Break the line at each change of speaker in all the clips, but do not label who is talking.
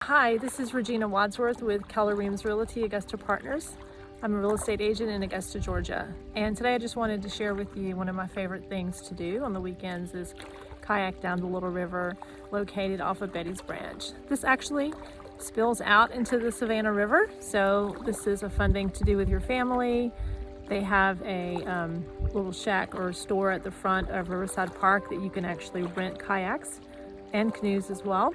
Hi, this is Regina Wadsworth with Keller Realty, Augusta Partners. I'm a real estate agent in Augusta, Georgia. And today I just wanted to share with you one of my favorite things to do on the weekends is kayak down the Little River located off of Betty's Branch. This actually spills out into the Savannah River, so this is a fun thing to do with your family. They have a little shack or store at the front of Riverside Park that you can actually rent kayaks and canoes as well.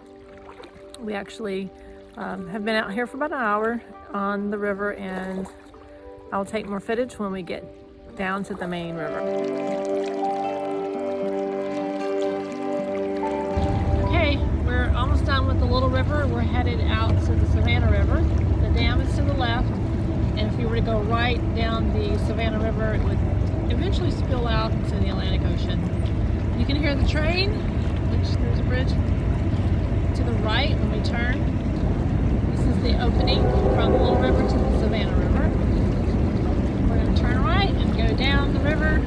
We actually have been out here for about an hour on the river, and I'll take more footage when we get down to the main river. Okay, we're almost done with the Little River. We're headed out to the Savannah River. The dam is to the left, and if you were to go right down the Savannah River, it would eventually spill out into the Atlantic Ocean. You can hear the train, which there's a bridge to the right when we turn. This is the opening from the Little River to the Savannah River. We're going to turn right and go down the river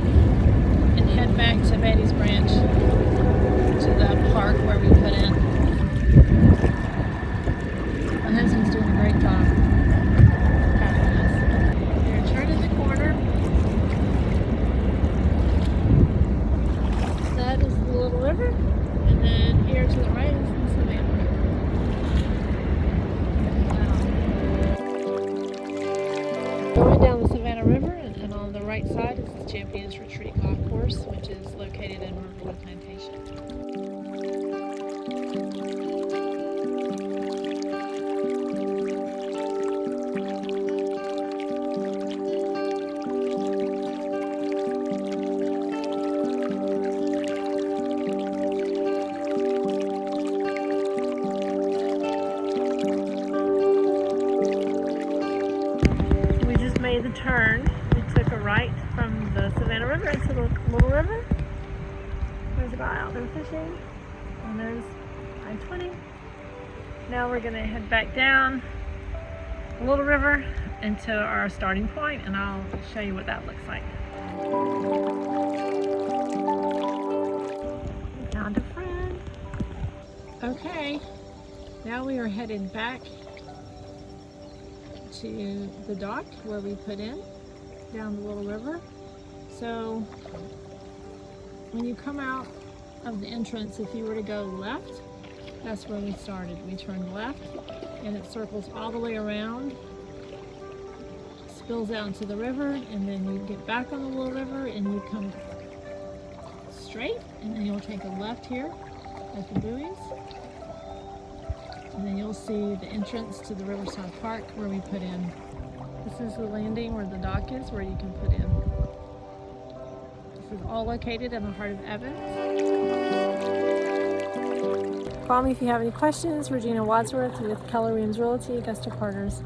and head back to Betty's Branch to the park where we put in. My husband's doing a great job having this. We're going to turn in the corner. That is the Little River, and then here to the right is the Savannah River. Wow. Going down the Savannah River, and on the right side is the Champions Retreat Golf Course, which is located in Riverwood Plantation. Made the turn. We took a right from the Savannah River into the Little River. There's a guy out there fishing, and there's I-20. Now we're gonna head back down the Little River into our starting point, and I'll show you what that looks like. We found a friend. Okay, now we are headed back to the dock where we put in down the Little River. So when you come out of the entrance, if you were to go left, that's where we started. We turned left and it circles all the way around, spills out into the river, and then you get back on the Little River and you come straight, and then you'll take a left here at the buoys. And then you'll see the entrance to the Riverside Park where we put in. This is the landing where the dock is, where you can put in. This is all located in the heart of Evans. Call me if you have any questions. Regina Wadsworth with Keller Realty, Augusta Partners.